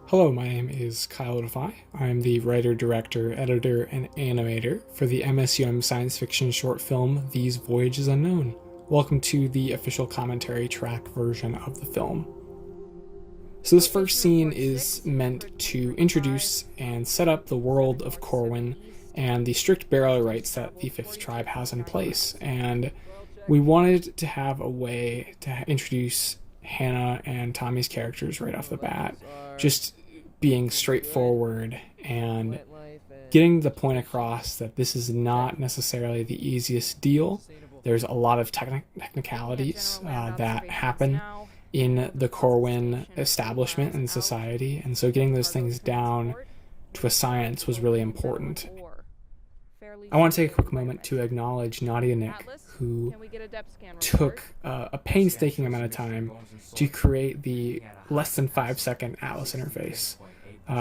Hello, my name is Kyle ODEFEY. I'm the writer, director, editor, and animator for the MSUM science fiction short film These Voyages Unknown. Welcome to the official commentary track version of the film. So this first scene is meant to introduce and set up the world of Corwin and the strict burial rites that the Fifth Tribe has in place. And we wanted to have a way to introduce Hannah and Tommy's characters right off the bat, just being straightforward and getting the point across that this is not necessarily the easiest deal. There's a lot of technicalities that happen in the Corwin establishment and society, and so getting those things down to a science was really important. I want to take a quick moment to acknowledge Nadia Nick, who took a painstaking amount of time to create the less than 5-second Atlas interface,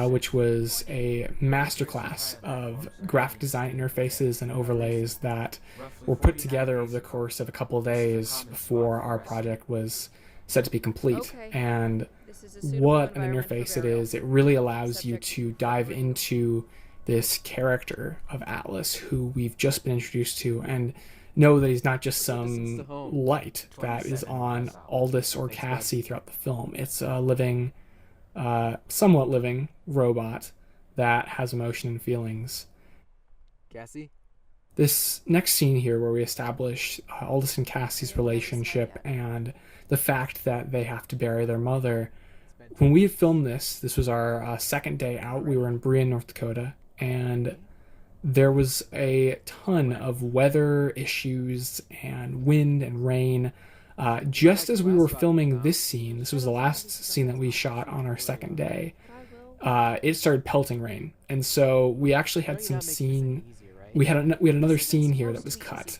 which was a masterclass of graphic design interfaces and overlays that were put together over the course of a couple of days before our project was set to be complete. And what an interface it is. It really allows you to dive into this character of Atlas who we've just been introduced to and know that he's not just some light that is on Aldous or Cassie throughout the film. It's a living, somewhat living robot that has emotion and feelings. Cassie? This next scene here where we establish Aldous and Cassie's relationship and the fact that they have to bury their mother. When we filmed this was our second day out. We were in Bryan, North Dakota, and there was a ton of weather issues and wind and rain. Just as we were filming this scene, this was the last scene that we shot on our second day, it started pelting rain. And so we actually had some scene, we had another scene here that was cut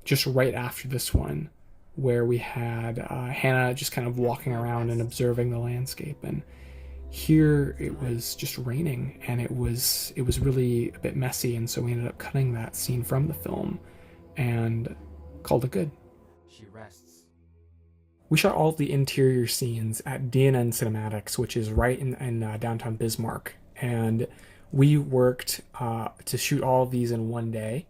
just right after this one, where we had Hannah just kind of walking around and observing the landscape. And here it was just raining, and it was really a bit messy, and so we ended up cutting that scene from the film and called it good. She rests. We shot all of the interior scenes at DNN Cinematics, which is right in downtown Bismarck, and we worked to shoot all of these in one day,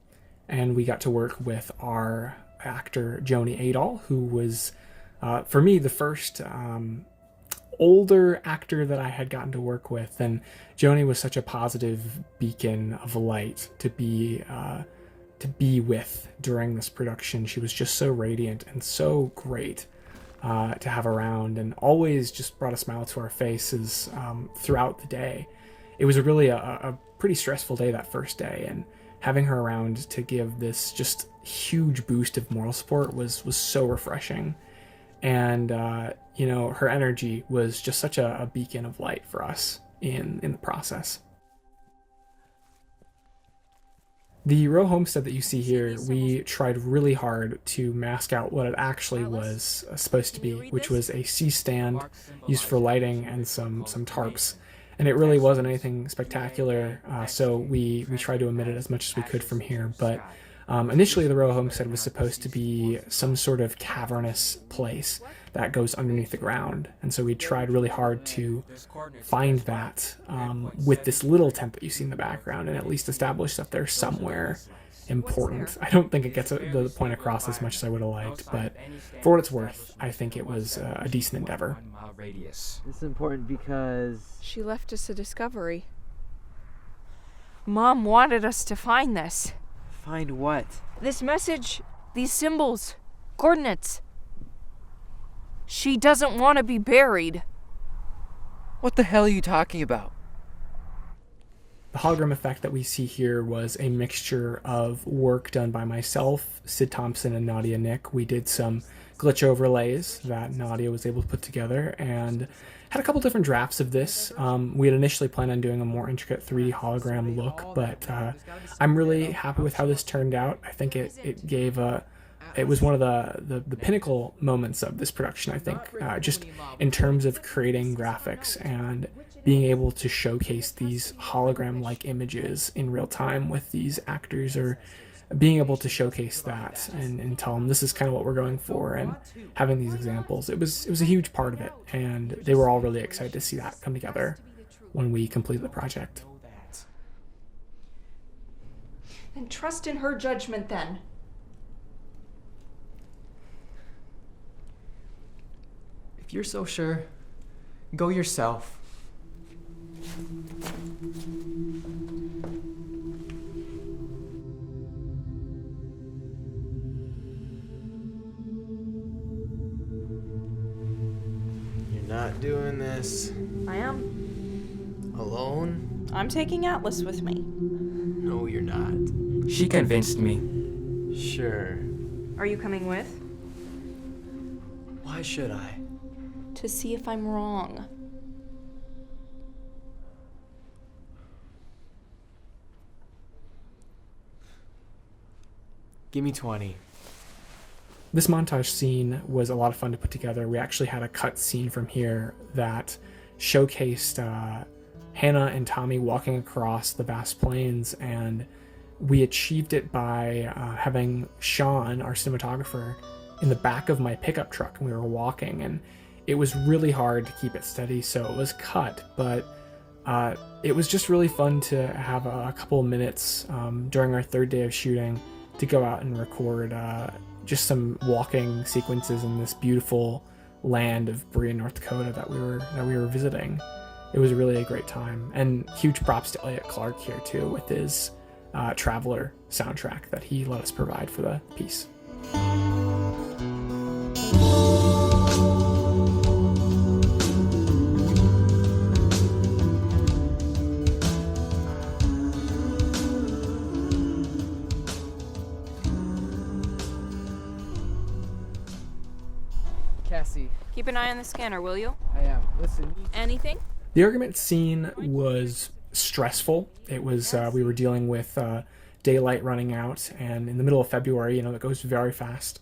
and we got to work with our actor JONI ADAHL, who was for me the first older actor that I had gotten to work with. And JONI was such a positive beacon of light to be with during this production. She was just so radiant and so great to have around, and always just brought a smile to our faces throughout the day. It was really a pretty stressful day that first day, and having her around to give this just huge boost of moral support was so refreshing. And her energy was just such a beacon of light for us in the process. The row homestead that you see here, we tried really hard to mask out what it actually was supposed to be, which was a C-stand used for lighting and some tarps. And it really wasn't anything spectacular, so we tried to omit it as much as we could from here. But initially the row homestead was supposed to be some sort of cavernous place that goes underneath the ground, and so we tried really hard to find that with this little tent that you see in the background, and at least establish that there's somewhere important. I don't think it gets the point across as much as I would have liked, but for what it's worth, I think it was a decent endeavor. This is important because she left us a discovery. Mom wanted us to find this. Find what? This message, these symbols, coordinates. She doesn't want to be buried. What the hell are you talking about? The hologram effect that we see here was a mixture of work done by myself, Sid Thompson, and Nadia Nick. We did some glitch overlays that Nadia was able to put together, and had a couple different drafts of this. We had initially planned on doing a more intricate 3D hologram look, but I'm really happy with how this turned out. I think it was one of the pinnacle moments of this production, I think, just in terms of creating graphics and being able to showcase these hologram-like images in real time with these actors or being able to showcase that and tell them this is kind of what we're going for, and having these examples, it was a huge part of it, and they were all really excited to see that come together when we completed the project. Then trust in her judgment then. If you're so sure, go yourself. You're not doing this I am. alone? I'm taking Atlas with me. No, you're not. She convinced me. Sure. Are you coming with? Why should I? To see if I'm wrong. Give me 20. This montage scene was a lot of fun to put together. We actually had a cut scene from here that showcased Hannah and Tommy walking across the vast plains, and we achieved it by having Sean, our cinematographer, in the back of my pickup truck, and we were walking, and it was really hard to keep it steady, so it was cut, but it was just really fun to have a couple of minutes during our third day of shooting to go out and record just some walking sequences in this beautiful land of Berea, North Dakota that we were visiting. It was really a great time, and huge props to Elliot Clark here too with his Traveler soundtrack that he let us provide for the piece. Cassie, Keep an eye on the scanner, will you? I am. Listen. Anything? The argument scene was stressful. It was we were dealing with daylight running out, and in the middle of February, it goes very fast.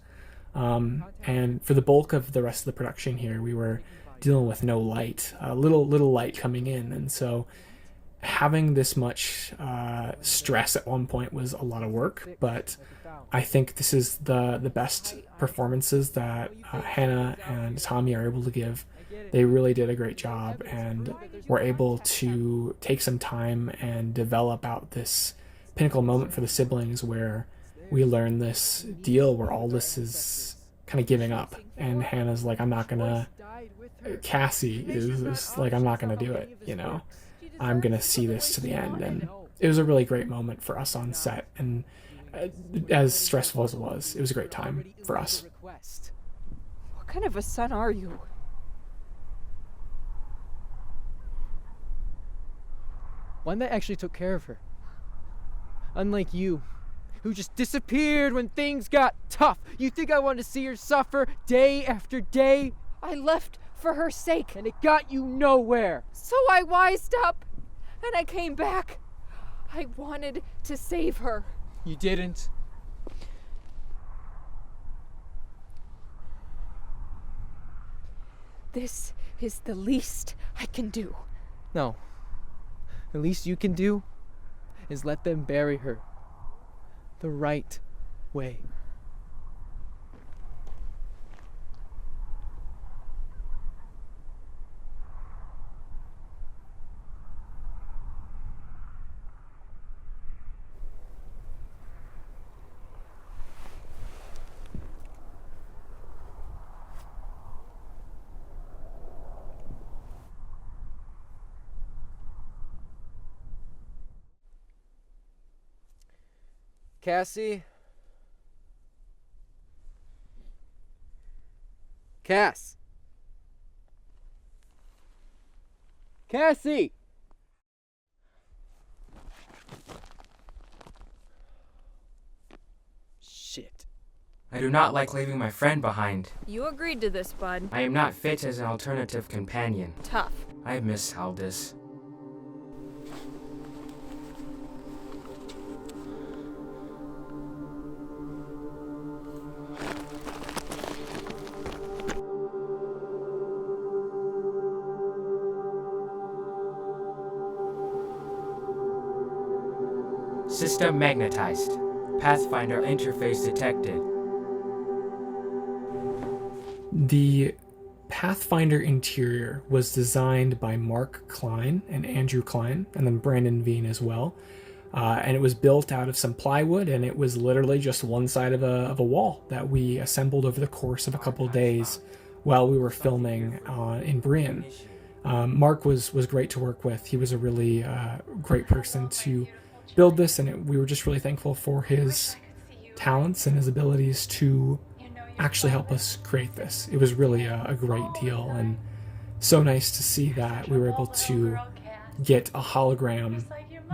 And for the bulk of the rest of the production here, we were dealing with no light, little light coming in, and so having this much stress at one point was a lot of work. But I think this is the best performances that Hannah and Tommy are able to give. They really did a great job, and were able to take some time and develop out this pinnacle moment for the siblings where we learn this deal where Aldous is kind of giving up, and Hannah's like, I'm not gonna, Cassie is like, I'm not gonna do it, I'm gonna see this to the end. And it was a really great moment for us on set, and as stressful as it was a great time for us. What kind of a son are you? One that actually took care of her. Unlike you, who just disappeared when things got tough. You think I wanted to see her suffer day after day? I left for her sake, And it got you nowhere. so I wised up, and I came back. I wanted to save her. You didn't. This is the least I can do. No. The least you can do is let them bury her the right way. Cassie? Cass? Cassie! Shit. I do not like leaving my friend behind. You agreed to this, bud. I am not fit as an alternative companion. Tough. I miss Aldous. System magnetized. Pathfinder interface detected. The Pathfinder interior was designed by Mark Klein and Andrew Klein, and then Brandon Veen as well. And it was built out of some plywood, and it was literally just one side of a wall that we assembled over the course of a couple of days while we were filming in Britain. Mark was great to work with. He was a really great person to build this, and we were just really thankful for his talents and his abilities to actually help us create this. It was really a great deal, and so nice to see that we were able to get a hologram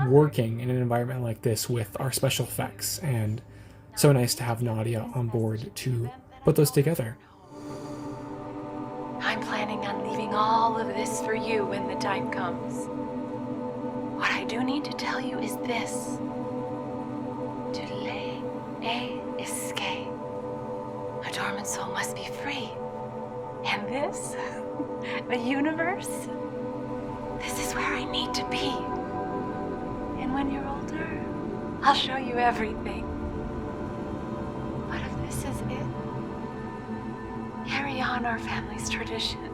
working in an environment like this with our special effects, and so nice to have Nadia on board to put those together. I'm planning on leaving all of this for you when the time comes. What I do need to tell you is this. THESE A dormant soul must be free. And this, the universe, this is where I need to be. And when you're older, I'll show you everything. But if this is it, carry on our family's tradition.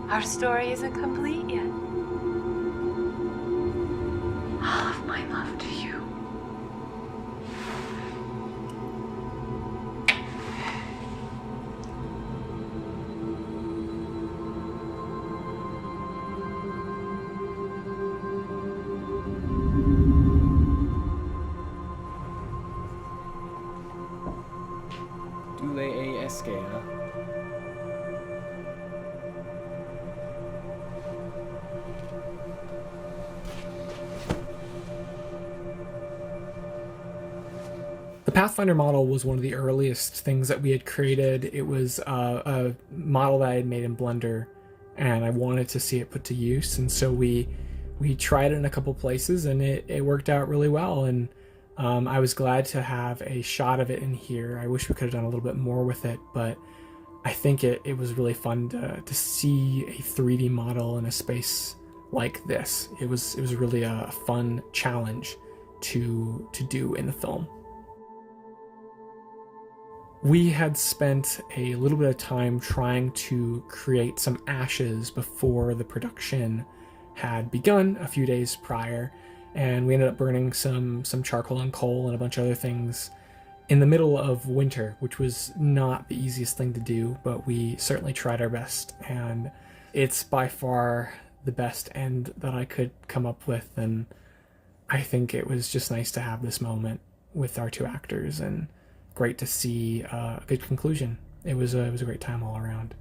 Our story isn't complete yet. All of my love to you. The Pathfinder model was one of the earliest things that we had created. It was a model that I had made in Blender, and I wanted to see it put to use, and so we tried it in a couple places, and it worked out really well, and I was glad to have a shot of it in here. I wish we could have done a little bit more with it, but I think it was really fun to see a 3D model in a space like this. It was really a fun challenge to do in the film. We had spent a little bit of time trying to create some ashes before the production had begun a few days prior, and we ended up burning some charcoal and coal and a bunch of other things in the middle of winter, which was not the easiest thing to do, but we certainly tried our best, and it's by far the best end that I could come up with, and I think it was just nice to have this moment with our two actors, and great to see a good conclusion. It was a great time all around.